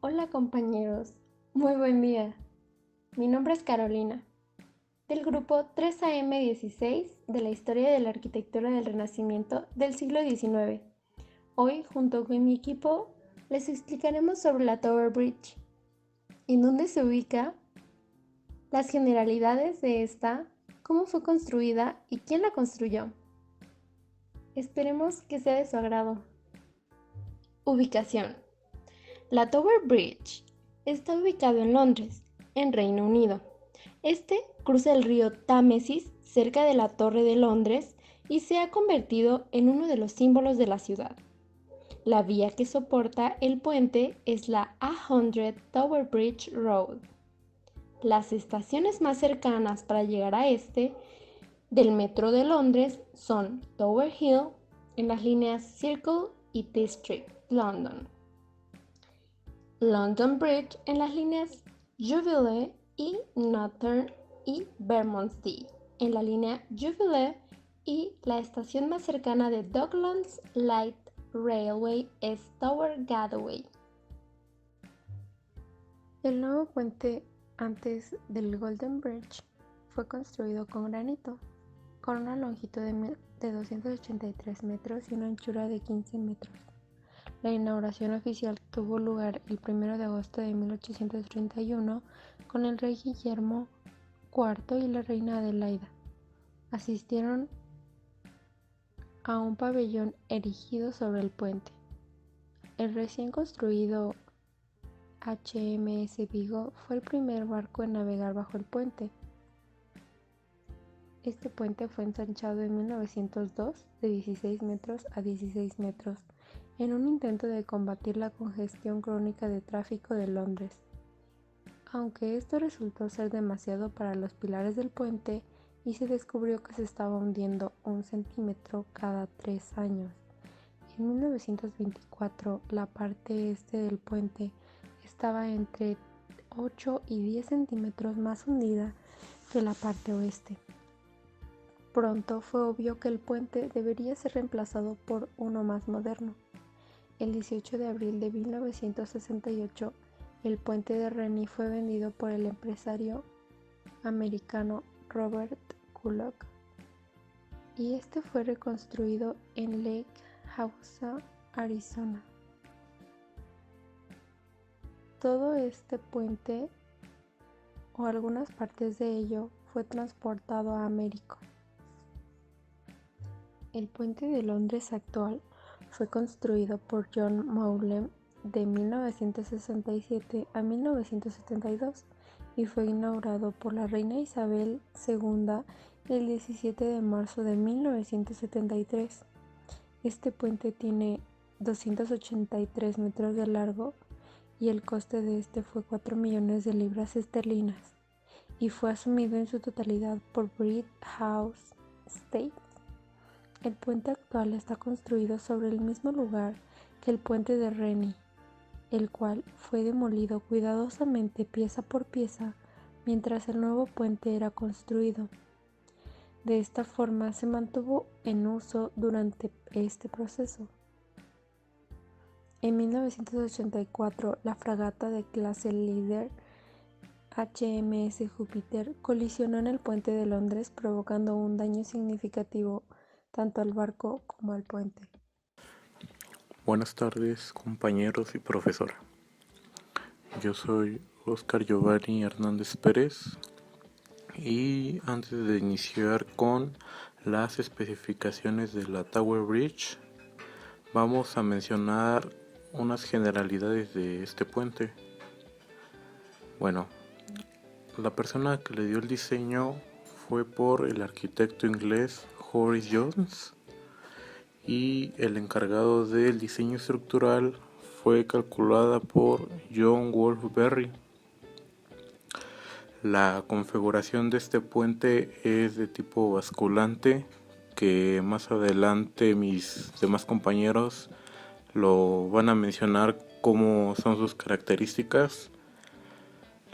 Hola compañeros, muy buen día. Mi nombre es Carolina, del grupo 3AM16 de la historia de la arquitectura del Renacimiento del siglo XIX. Hoy, junto con mi equipo, les explicaremos sobre la Tower Bridge, en dónde se ubica, las generalidades de esta, cómo fue construida y quién la construyó. Esperemos que sea de su agrado. Ubicación. La Tower Bridge está ubicado en Londres, en Reino Unido. Este cruza el río Támesis cerca de la Torre de Londres y se ha convertido en uno de los símbolos de la ciudad. La vía que soporta el puente es la 100 Tower Bridge Road. Las estaciones más cercanas para llegar a este del metro de Londres son Tower Hill en las líneas Circle y District London, London Bridge en las líneas Jubilee y Northern y Bermondsey en la línea Jubilee, y la estación más cercana de Docklands Light Railway es Tower Gateway. El nuevo puente antes del Golden Bridge fue construido con granito, con una longitud de 283 metros y una anchura de 15 metros. La inauguración oficial tuvo lugar el 1 de agosto de 1831 con el rey Guillermo IV y la reina Adelaida. Asistieron a un pabellón erigido sobre el puente. El recién construido HMS Vigo fue el primer barco en navegar bajo el puente. Este puente fue ensanchado en 1902 de 16 metros a 16 metros en un intento de combatir la congestión crónica de tráfico de Londres. Aunque esto resultó ser demasiado para los pilares del puente y se descubrió que se estaba hundiendo 1 centímetro cada 3 años. En 1924, la parte este del puente estaba entre 8 y 10 centímetros más hundida que la parte oeste. Pronto fue obvio que el puente debería ser reemplazado por uno más moderno. El 18 de abril de 1968, el puente de Rennie fue vendido por el empresario americano Robert Culloch y este fue reconstruido en Lake Havasu, Arizona. Todo este puente, o algunas partes de ello, fue transportado a América. El puente de Londres actual fue construido por John Mowlem de 1967 a 1972 y fue inaugurado por la reina Isabel II el 17 de marzo de 1973. Este puente tiene 283 metros de largo y el coste de este fue 4 millones de libras esterlinas y fue asumido en su totalidad por Bridge House Estate. El puente actual está construido sobre el mismo lugar que el puente de Rennie, el cual fue demolido cuidadosamente pieza por pieza mientras el nuevo puente era construido. De esta forma se mantuvo en uso durante este proceso. En 1984, la fragata de clase Leader HMS Júpiter colisionó en el puente de Londres, provocando un daño significativo tanto al barco como al puente. Buenas tardes, compañeros y profesora. Yo soy Oscar Giovanni Hernández Pérez y antes de iniciar con las especificaciones de la Tower Bridge, vamos a mencionar unas generalidades de este puente. Bueno, la persona que le dio el diseño fue por el arquitecto inglés Horace Jones, y el encargado del diseño estructural fue calculada por John Wolfe Berry. La configuración de este puente es de tipo basculante, que más adelante mis demás compañeros lo van a mencionar cómo son sus características.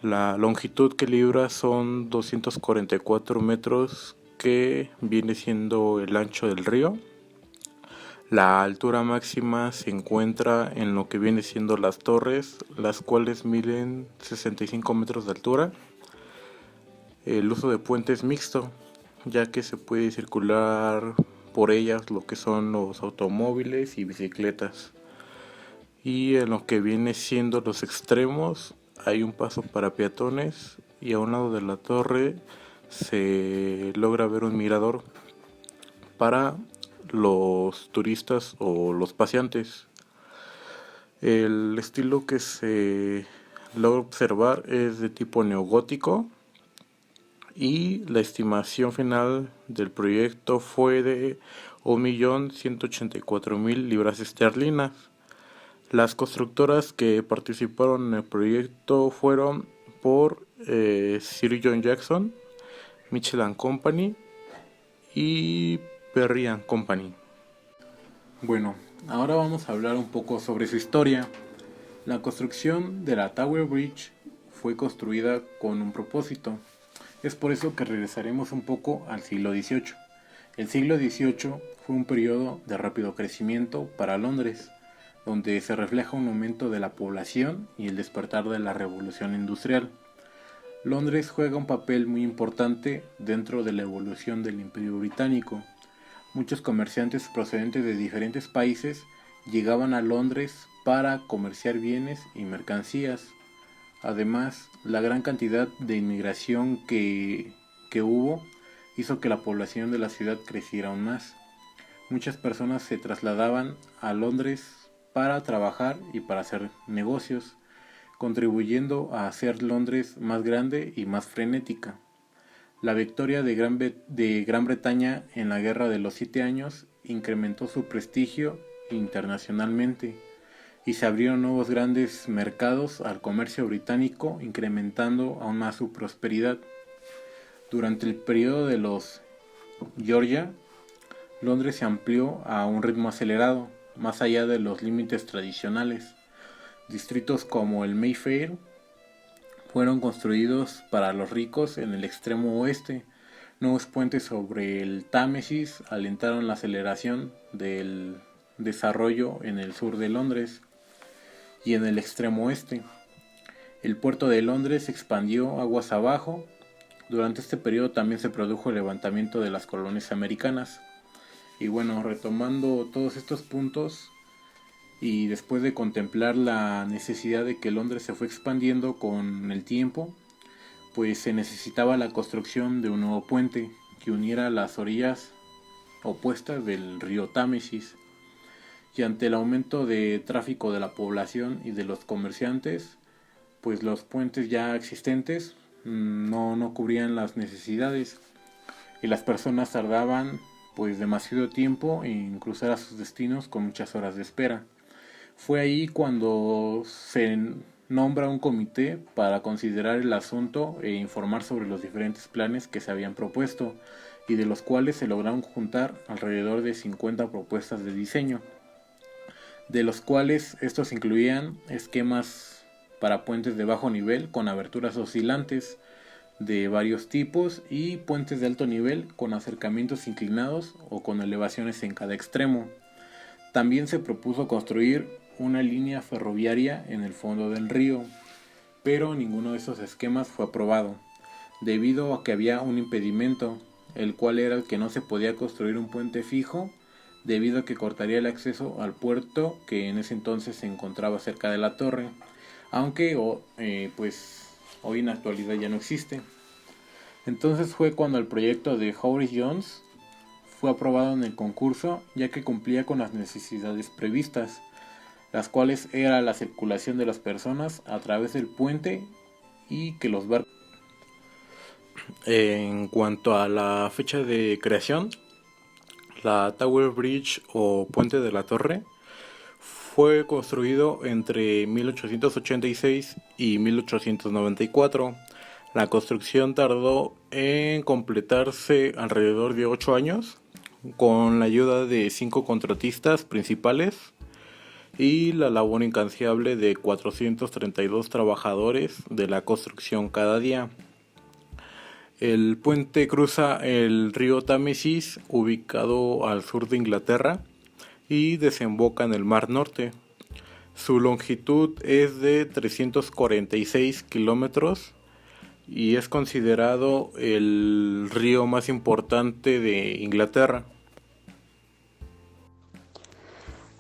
La longitud que libra son 244 metros, que viene siendo el ancho del río. La altura máxima se encuentra en lo que viene siendo las torres, las cuales miden 65 metros de altura. El uso de puente es mixto, ya que se puede circular por ellas lo que son los automóviles y bicicletas. Y en lo que viene siendo los extremos hay un paso para peatones y a un lado de la torre se logra ver un mirador para los turistas o los paseantes. El estilo que se logra observar es de tipo neogótico y la estimación final del proyecto fue de 1.184.000 libras esterlinas. Las constructoras que participaron en el proyecto fueron por Sir John Jackson, Mitchell and Company y Perry and Company. Bueno, ahora vamos a hablar un poco sobre su historia. La construcción de la Tower Bridge fue construida con un propósito. Es por eso que regresaremos un poco al siglo XVIII. El siglo XVIII fue un periodo de rápido crecimiento para Londres, donde se refleja un aumento de la población y el despertar de la revolución industrial. Londres juega un papel muy importante dentro de la evolución del Imperio Británico. Muchos comerciantes procedentes de diferentes países llegaban a Londres para comerciar bienes y mercancías. Además, la gran cantidad de inmigración que hubo hizo que la población de la ciudad creciera aún más. Muchas personas se trasladaban a Londres para trabajar y para hacer negocios, contribuyendo a hacer Londres más grande y más frenética. La victoria de Gran Bretaña en la Guerra de los 7 Años incrementó su prestigio internacionalmente y se abrieron nuevos grandes mercados al comercio británico, incrementando aún más su prosperidad. Durante el periodo de los Georgia, Londres se amplió a un ritmo acelerado, más allá de los límites tradicionales. Distritos como el Mayfair fueron construidos para los ricos en el extremo oeste. Nuevos puentes sobre el Támesis alentaron la aceleración del desarrollo en el sur de Londres y en el extremo oeste. El puerto de Londres se expandió aguas abajo. Durante este periodo también se produjo el levantamiento de las colonias americanas. Y bueno, retomando todos estos puntos y después de contemplar la necesidad de que Londres se fue expandiendo con el tiempo, pues se necesitaba la construcción de un nuevo puente que uniera las orillas opuestas del río Támesis. Y ante el aumento de tráfico de la población y de los comerciantes, pues los puentes ya existentes no cubrían las necesidades y las personas tardaban pues demasiado tiempo en cruzar a sus destinos con muchas horas de espera. Fue ahí cuando se nombra un comité para considerar el asunto e informar sobre los diferentes planes que se habían propuesto y de los cuales se lograron juntar alrededor de 50 propuestas de diseño, de los cuales estos incluían esquemas para puentes de bajo nivel con aberturas oscilantes de varios tipos y puentes de alto nivel con acercamientos inclinados o con elevaciones en cada extremo. También se propuso construir una línea ferroviaria en el fondo del río, pero ninguno de esos esquemas fue aprobado, debido a que había un impedimento, el cual era que no se podía construir un puente fijo, debido a que cortaría el acceso al puerto que en ese entonces se encontraba cerca de la torre, aunque pues hoy en la actualidad ya no existe. Entonces fue cuando el proyecto de Horace Jones fue aprobado en el concurso, ya que cumplía con las necesidades previstas, las cuales era la circulación de las personas a través del puente y que los barcos. En cuanto a la fecha de creación, la Tower Bridge o Puente de la Torre fue construido entre 1886 y 1894. La construcción tardó en completarse alrededor de 8 años, con la ayuda de 5 contratistas principales y la labor incansable de 432 trabajadores de la construcción cada día. El puente cruza el río Támesis, ubicado al sur de Inglaterra, y desemboca en el Mar Norte. Su longitud es de 346 kilómetros y es considerado el río más importante de Inglaterra.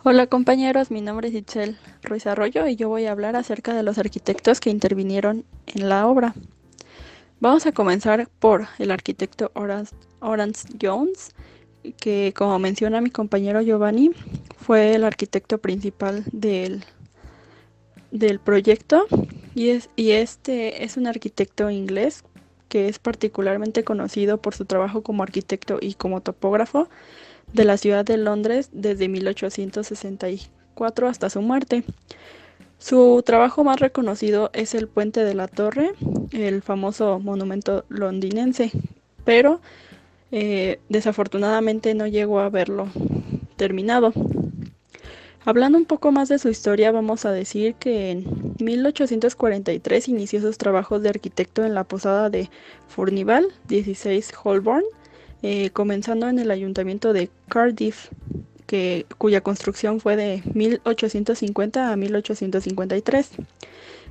Hola compañeros, mi nombre es Itzel Ruiz Arroyo y yo voy a hablar acerca de los arquitectos que intervinieron en la obra. Vamos a comenzar por el arquitecto Horace Jones, que como menciona mi compañero Giovanni, fue el arquitecto principal del proyecto y este es un arquitecto inglés que es particularmente conocido por su trabajo como arquitecto y como topógrafo de la ciudad de Londres desde 1864 hasta su muerte. Su trabajo más reconocido es el Puente de la Torre, el famoso monumento londinense, pero desafortunadamente no llegó a verlo terminado. Hablando un poco más de su historia, vamos a decir que en 1843 inició sus trabajos de arquitecto en la posada de Furnival, 16 Holborn, comenzando en el ayuntamiento de Cardiff, cuya construcción fue de 1850 a 1853,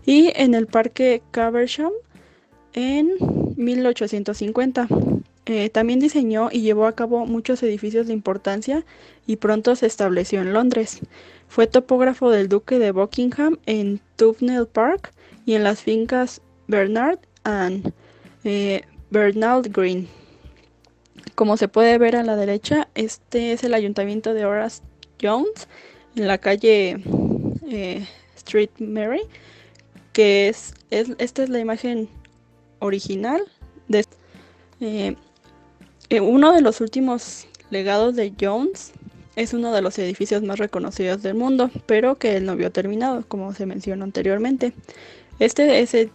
y en el parque Caversham en 1850. También diseñó y llevó a cabo muchos edificios de importancia y pronto se estableció en Londres. Fue topógrafo del duque de Buckingham en Tufnell Park y en las fincas Bernard and Bernald Green. Como se puede ver a la derecha, este es el ayuntamiento de Horace Jones en la calle Street Mary, que esta es la imagen original de uno de los últimos legados de Jones. Es uno de los edificios más reconocidos del mundo, pero que él no vio terminado, como se mencionó anteriormente. Este es el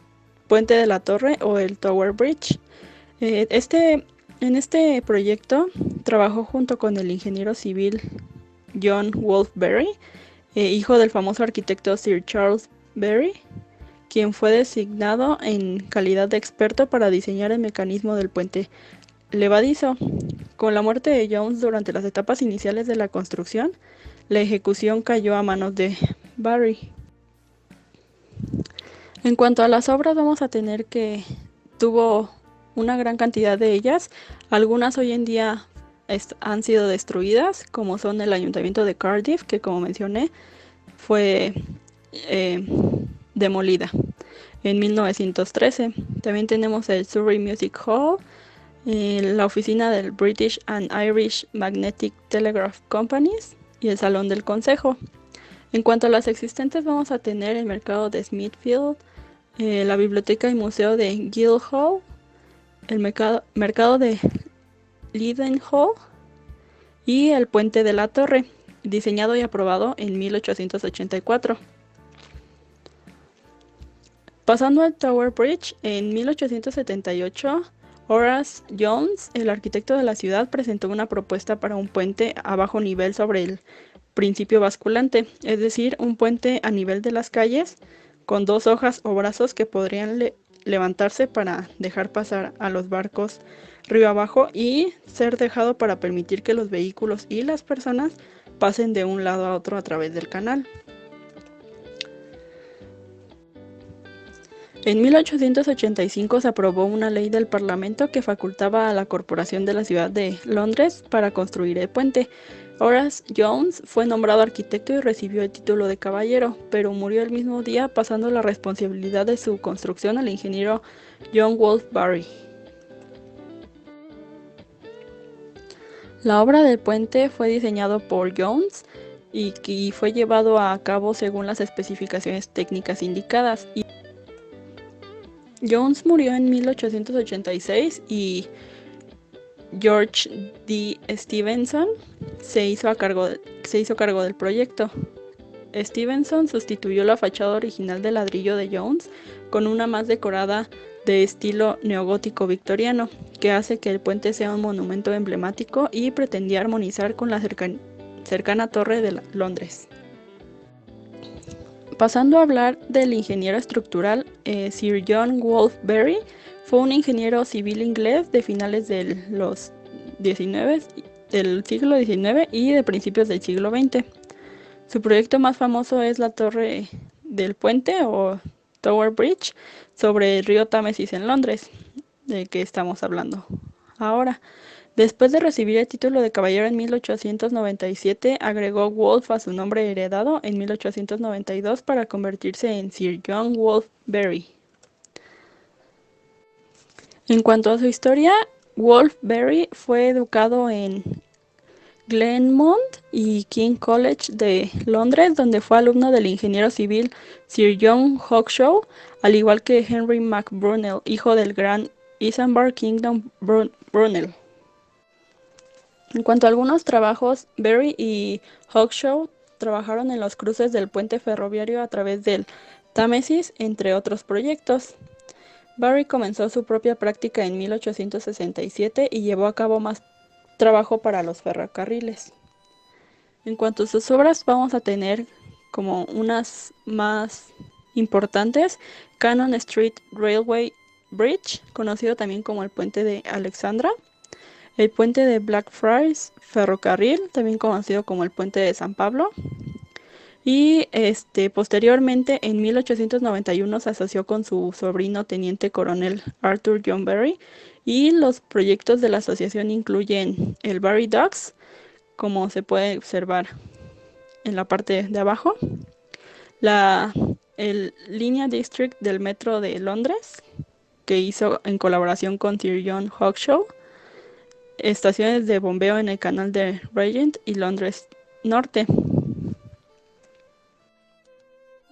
Puente de la Torre o el Tower Bridge. En este proyecto trabajó junto con el ingeniero civil John Wolfe-Berry, hijo del famoso arquitecto Sir Charles Berry, quien fue designado en calidad de experto para diseñar el mecanismo del puente levadizo. Con la muerte de Jones durante las etapas iniciales de la construcción, la ejecución cayó a manos de Barry. En cuanto a las obras, vamos a tener que tuvo una gran cantidad de ellas. Algunas hoy en día han sido destruidas, como son el ayuntamiento de Cardiff, que como mencioné, fue demolida en 1913. También tenemos el Surrey Music Hall, la oficina del British and Irish Magnetic Telegraph Companies y el Salón del Consejo. En cuanto a las existentes, vamos a tener el mercado de Smithfield, la biblioteca y museo de Guildhall, el mercado de Leadenhall y el puente de la Torre, diseñado y aprobado en 1884. Pasando al Tower Bridge, en 1878, Horace Jones, el arquitecto de la ciudad, presentó una propuesta para un puente a bajo nivel sobre el principio basculante, es decir, un puente a nivel de las calles con dos hojas o brazos que podrían levantarse para dejar pasar a los barcos río abajo y ser dejado para permitir que los vehículos y las personas pasen de un lado a otro a través del canal. En 1885 se aprobó una ley del Parlamento que facultaba a la Corporación de la Ciudad de Londres para construir el puente. Horace Jones fue nombrado arquitecto y recibió el título de caballero, pero murió el mismo día, pasando la responsabilidad de su construcción al ingeniero John Wolfe-Berry. La obra del puente fue diseñado por Jones y fue llevado a cabo según las especificaciones técnicas indicadas. Jones murió en 1886 y George D. Stephenson se hizo cargo del proyecto. Stephenson sustituyó la fachada original de ladrillo de Jones con una más decorada de estilo neogótico victoriano, que hace que el puente sea un monumento emblemático y pretendía armonizar con la cercana Torre de Londres. Pasando a hablar del ingeniero estructural, Sir John Wolfe-Berry fue un ingeniero civil inglés de finales de los 19 del siglo XIX y de principios del siglo XX. Su proyecto más famoso es la Torre del Puente o Tower Bridge sobre el río Támesis en Londres, del que estamos hablando ahora. Después de recibir el título de caballero en 1897, agregó Wolfe a su nombre heredado en 1892 para convertirse en Sir John Wolfe Berry. En cuanto a su historia, Wolfe Berry fue educado en Glenmont y King College de Londres, donde fue alumno del ingeniero civil Sir John Hawkshaw, al igual que Henry McBrunel, hijo del gran Isambard Kingdom Brunel. En cuanto a algunos trabajos, Berry y Hawkshaw trabajaron en los cruces del puente ferroviario a través del Támesis, entre otros proyectos. Berry comenzó su propia práctica en 1867 y llevó a cabo más trabajo para los ferrocarriles. En cuanto a sus obras, vamos a tener como unas más importantes: Cannon Street Railway Bridge, conocido también como el Puente de Alexandra; el Puente de Blackfriars Ferrocarril, también conocido como el Puente de San Pablo. Y posteriormente, en 1891, se asoció con su sobrino teniente coronel Arthur John Berry, y los proyectos de la asociación incluyen el Berry Docks, como se puede observar en la parte de abajo, el Línea District del Metro de Londres, que hizo en colaboración con Sir John Hawkshaw; estaciones de bombeo en el canal de Regent y Londres Norte.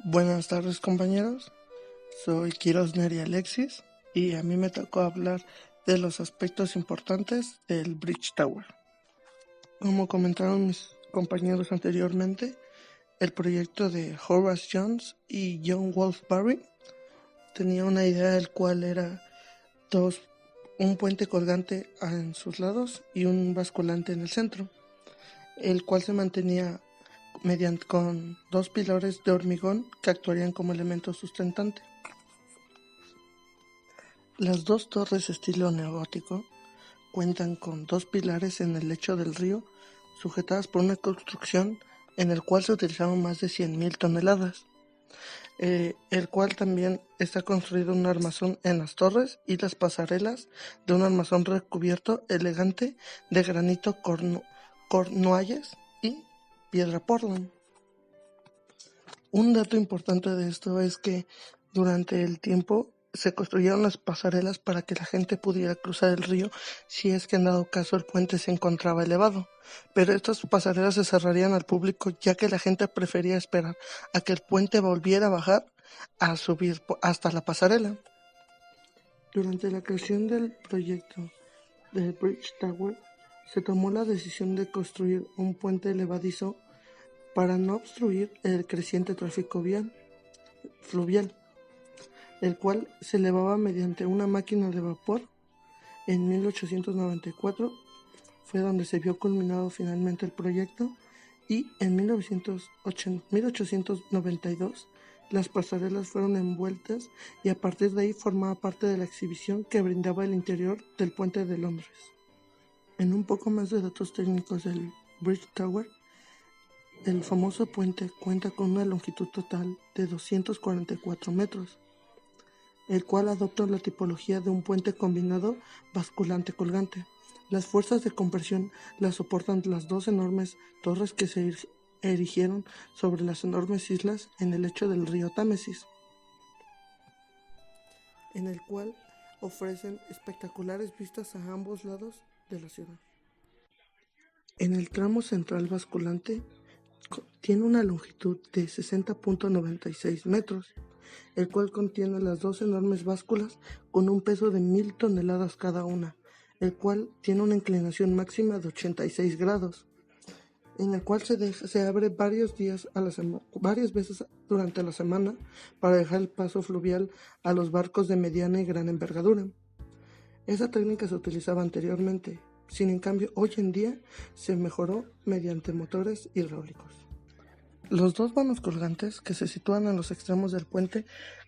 Buenas tardes, compañeros. Soy Quiroz Neri Alexis y a mí me tocó hablar de los aspectos importantes del Bridge Tower. Como comentaron mis compañeros anteriormente, el proyecto de Horace Jones y John Wolfe Berry tenía una idea del cual era un puente colgante en sus lados y un basculante en el centro, el cual se mantenía con 2 pilares de hormigón que actuarían como elemento sustentante. Las 2 torres estilo neogótico cuentan con 2 pilares en el lecho del río, sujetadas por una construcción en el cual se utilizaron más de 100.000 toneladas, el cual también está construido un armazón en las torres y las pasarelas de un armazón recubierto elegante de granito Cornualles y piedra Portland. Un dato importante de esto es que durante el tiempo se construyeron las pasarelas para que la gente pudiera cruzar el río si es que en dado caso el puente se encontraba elevado, pero estas pasarelas se cerrarían al público ya que la gente prefería esperar a que el puente volviera a bajar a subir hasta la pasarela. Durante la creación del proyecto del Bridge Tower se tomó la decisión de construir un puente elevadizo para no obstruir el creciente tráfico fluvial, el cual se elevaba mediante una máquina de vapor. En 1894 fue donde se vio culminado finalmente el proyecto, y en 1892 las pasarelas fueron envueltas y a partir de ahí formaba parte de la exhibición que brindaba el interior del puente de Londres. En un poco más de datos técnicos del Bridge Tower, el famoso puente cuenta con una longitud total de 244 metros, el cual adopta la tipología de un puente combinado basculante colgante. Las fuerzas de compresión las soportan las 2 enormes torres que se erigieron sobre las enormes islas en el lecho del río Támesis, en el cual ofrecen espectaculares vistas a ambos lados de la ciudad. En el tramo central basculante tiene una longitud de 60.96 metros, el cual contiene las 2 enormes básculas con un peso de 1.000 toneladas cada una, el cual tiene una inclinación máxima de 86 grados, en el cual se abre varias veces durante la semana para dejar el paso fluvial a los barcos de mediana y gran envergadura. Esa técnica se utilizaba anteriormente, en cambio hoy en día se mejoró mediante motores hidráulicos. Los 2 vanos colgantes que se sitúan en los extremos del puente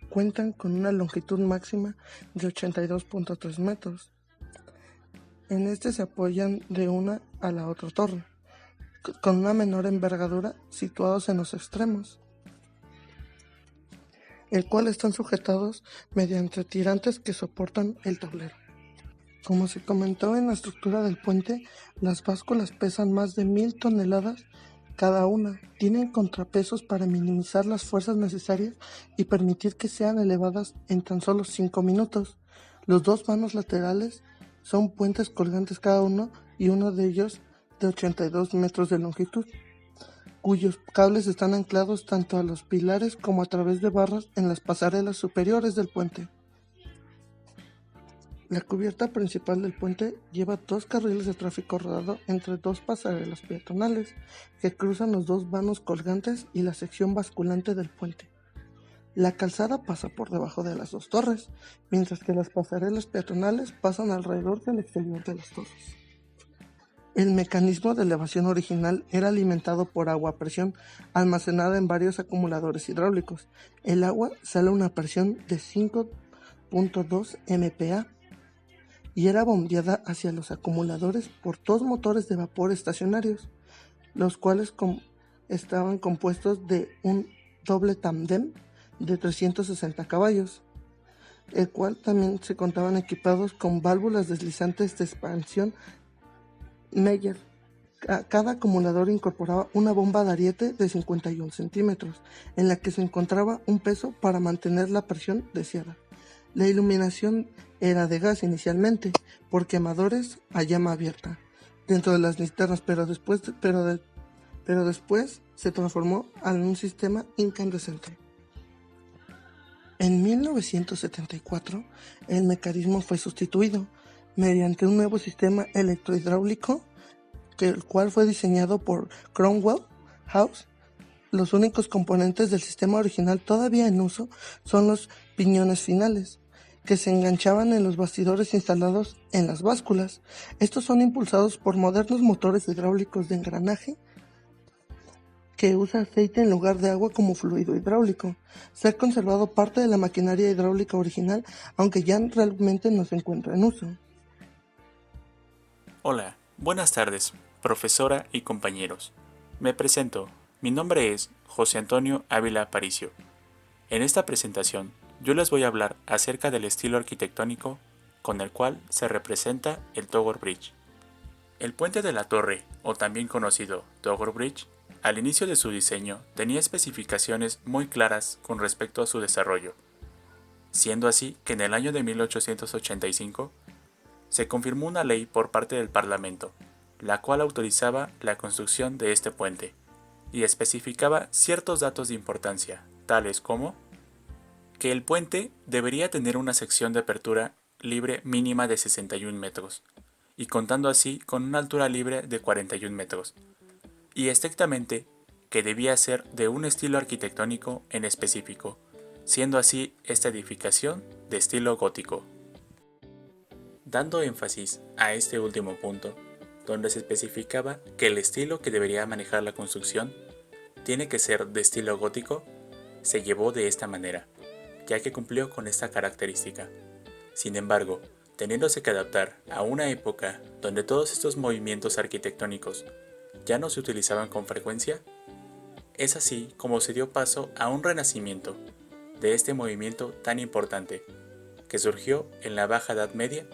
cuentan con una longitud máxima de 82.3 metros, En este se apoyan de una a la otra torre, con una menor envergadura situados en los extremos, el cual están sujetados mediante tirantes que soportan el tablero. Como se comentó en la estructura del puente, las básculas pesan más de 1000 toneladas cada una, tienen contrapesos para minimizar las fuerzas necesarias y permitir que sean elevadas en tan solo 5 minutos. Los dos vanos laterales son puentes colgantes cada uno y uno de ellos de 82 metros de longitud, cuyos cables están anclados tanto a los pilares como a través de barras en las pasarelas superiores del puente. La cubierta principal del puente lleva 2 carriles de tráfico rodado entre 2 pasarelas peatonales que cruzan los 2 vanos colgantes y la sección basculante del puente. La calzada pasa por debajo de las 2 torres, mientras que las pasarelas peatonales pasan alrededor del exterior de las torres. El mecanismo de elevación original era alimentado por agua a presión almacenada en varios acumuladores hidráulicos. El agua sale a una presión de 5.2 MPa y era bombeada hacia los acumuladores por 2 motores de vapor estacionarios, los cuales estaban compuestos de un doble tándem de 360 caballos, el cual también se contaban equipados con válvulas deslizantes de expansión Meyer. Cada acumulador incorporaba una bomba de ariete de 51 centímetros, en la que se encontraba un peso para mantener la presión deseada. La iluminación era de gas inicialmente, por quemadores a llama abierta, dentro de las linternas, pero después se transformó en un sistema incandescente. En 1974, el mecanismo fue sustituido mediante un nuevo sistema electrohidráulico, el cual fue diseñado por Cromwell House. Los únicos componentes del sistema original todavía en uso son los piñones finales, que se enganchaban en los bastidores instalados en las básculas. Estos son impulsados por modernos motores hidráulicos de engranaje que usa aceite en lugar de agua como fluido hidráulico. Se ha conservado parte de la maquinaria hidráulica original, aunque ya realmente no se encuentra en uso. Hola, buenas tardes, profesora y compañeros. Me presento, mi nombre es José Antonio Ávila Aparicio. En esta presentación, yo les voy a hablar acerca del estilo arquitectónico con el cual se representa el Tower Bridge. El puente de la torre, o también conocido Tower Bridge, al inicio de su diseño tenía especificaciones muy claras con respecto a su desarrollo, siendo así que en el año de 1885 se confirmó una ley por parte del Parlamento, la cual autorizaba la construcción de este puente, y especificaba ciertos datos de importancia, tales como que el puente debería tener una sección de apertura libre mínima de 61 metros, y contando así con una altura libre de 41 metros, y estrictamente que debía ser de un estilo arquitectónico en específico, siendo así esta edificación de estilo gótico. Dando énfasis a este último punto, donde se especificaba que el estilo que debería manejar la construcción tiene que ser de estilo gótico, se llevó de esta manera, ya que cumplió con esta característica. Sin embargo, teniéndose que adaptar a una época donde todos estos movimientos arquitectónicos ya no se utilizaban con frecuencia, es así como se dio paso a un renacimiento de este movimiento tan importante, que surgió en la Baja Edad Media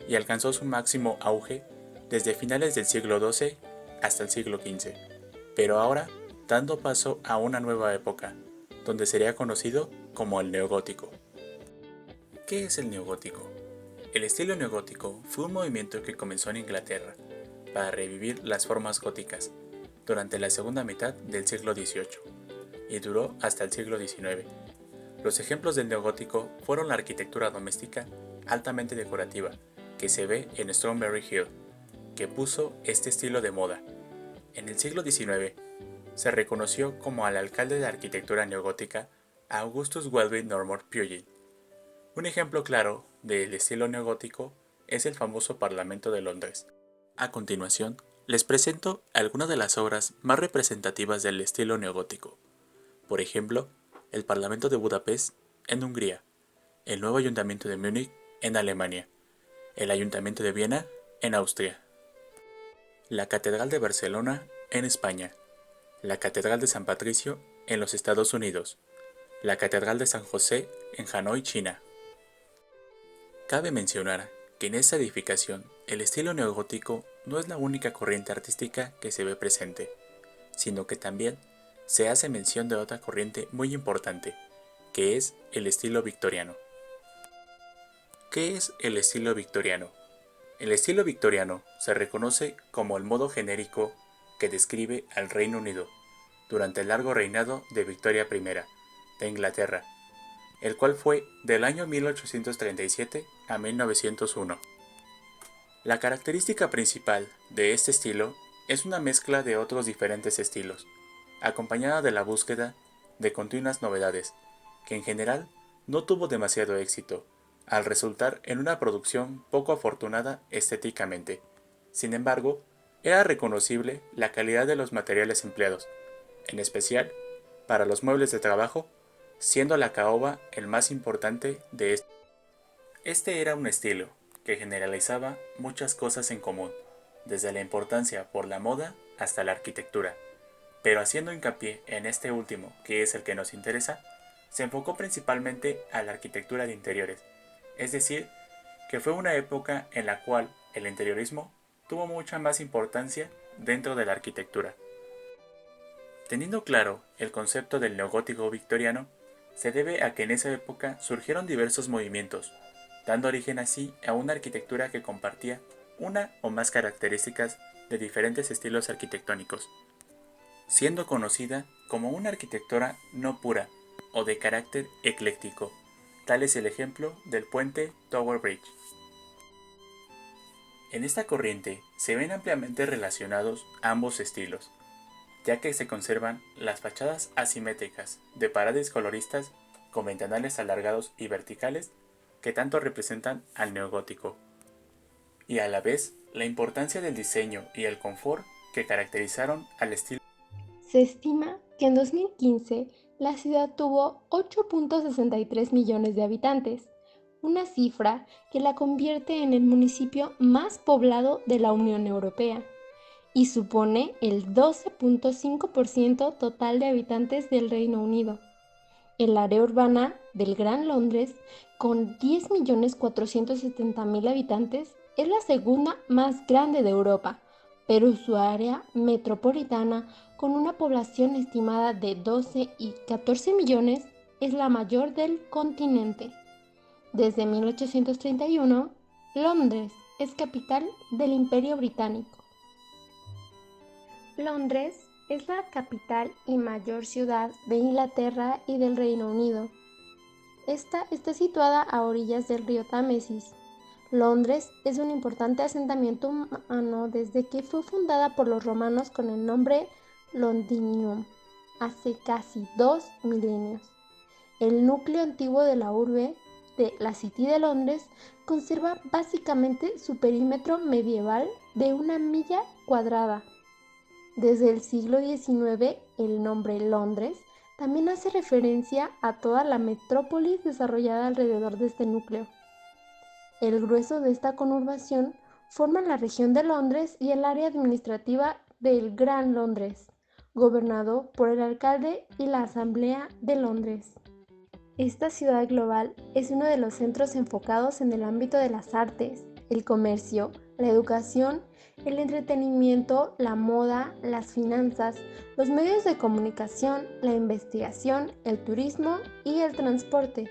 y alcanzó su máximo auge desde finales del siglo XII hasta el siglo XV, pero ahora dando paso a una nueva época, donde sería conocido como el neogótico. ¿Qué es el neogótico? El estilo neogótico fue un movimiento que comenzó en Inglaterra para revivir las formas góticas durante la segunda mitad del siglo XVIII y duró hasta el siglo XIX. Los ejemplos del neogótico fueron la arquitectura doméstica altamente decorativa que se ve en Strawberry Hill, que puso este estilo de moda. En el siglo XIX se reconoció como al alcalde de arquitectura neogótica a Augustus Welby Norman Pugin. Un ejemplo claro del estilo neogótico es el famoso Parlamento de Londres. A continuación, les presento algunas de las obras más representativas del estilo neogótico. Por ejemplo, el Parlamento de Budapest en Hungría, el nuevo Ayuntamiento de Múnich en Alemania, el Ayuntamiento de Viena en Austria, la Catedral de Barcelona en España, la Catedral de San Patricio en los Estados Unidos, la Catedral de San José en Hanoi, China. Cabe mencionar que en esta edificación el estilo neogótico no es la única corriente artística que se ve presente, sino que también se hace mención de otra corriente muy importante, que es el estilo victoriano. ¿Qué es el estilo victoriano? El estilo victoriano se reconoce como el modo genérico que describe al Reino Unido durante el largo reinado de Victoria I de Inglaterra, el cual fue del año 1837 a 1901. La característica principal de este estilo es una mezcla de otros diferentes estilos, acompañada de la búsqueda de continuas novedades, que en general no tuvo demasiado éxito, al resultar en una producción poco afortunada estéticamente. Sin embargo, era reconocible la calidad de los materiales empleados, en especial para los muebles de trabajo, siendo la caoba el más importante de este. Este era un estilo que generalizaba muchas cosas en común, desde la importancia por la moda hasta la arquitectura, pero haciendo hincapié en este último, que es el que nos interesa, se enfocó principalmente a la arquitectura de interiores, es decir, que fue una época en la cual el interiorismo tuvo mucha más importancia dentro de la arquitectura. Teniendo claro el concepto del neogótico victoriano, se debe a que en esa época surgieron diversos movimientos, dando origen así a una arquitectura que compartía una o más características de diferentes estilos arquitectónicos, siendo conocida como una arquitectura no pura o de carácter ecléctico. Tal es el ejemplo del puente Tower Bridge. En esta corriente se ven ampliamente relacionados ambos estilos, ya que se conservan las fachadas asimétricas de paredes coloristas con ventanales alargados y verticales que tanto representan al neogótico, y a la vez la importancia del diseño y el confort que caracterizaron al estilo. Se estima que en 2015 la ciudad tuvo 8.63 millones de habitantes, una cifra que la convierte en el municipio más poblado de la Unión Europea y supone el 12.5% total de habitantes del Reino Unido. El área urbana del Gran Londres, con 10.470.000 habitantes, es la segunda más grande de Europa, pero su área metropolitana, con una población estimada de 12 y 14 millones, es la mayor del continente. Desde 1831, Londres es capital del Imperio Británico. Londres es la capital y mayor ciudad de Inglaterra y del Reino Unido. Esta está situada a orillas del río Támesis. Londres es un importante asentamiento humano desde que fue fundada por los romanos con el nombre Londinium, hace casi 2 milenios. El núcleo antiguo de la urbe de la City de Londres conserva básicamente su perímetro medieval de 1 milla cuadrada. Desde el siglo XIX, el nombre Londres también hace referencia a toda la metrópolis desarrollada alrededor de este núcleo. El grueso de esta conurbación forma la región de Londres y el área administrativa del Gran Londres, gobernado por el alcalde y la Asamblea de Londres. Esta ciudad global es uno de los centros enfocados en el ámbito de las artes, el comercio, la educación, el entretenimiento, la moda, las finanzas, los medios de comunicación, la investigación, el turismo y el transporte.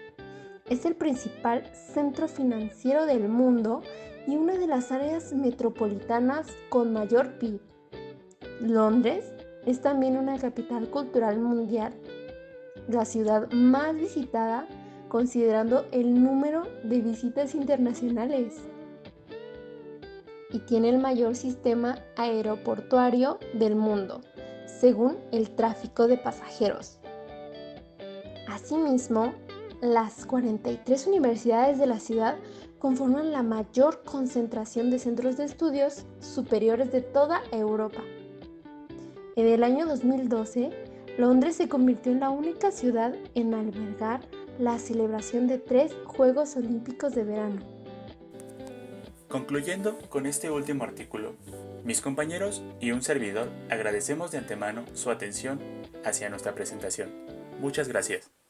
Es el principal centro financiero del mundo y una de las áreas metropolitanas con mayor PIB. Londres es también una capital cultural mundial, la ciudad más visitada considerando el número de visitas internacionales, y tiene el mayor sistema aeroportuario del mundo, según el tráfico de pasajeros. Asimismo, las 43 universidades de la ciudad conforman la mayor concentración de centros de estudios superiores de toda Europa. En el año 2012, Londres se convirtió en la única ciudad en albergar la celebración de 3 Juegos Olímpicos de verano. Concluyendo con este último artículo, mis compañeros y un servidor agradecemos de antemano su atención hacia nuestra presentación. Muchas gracias.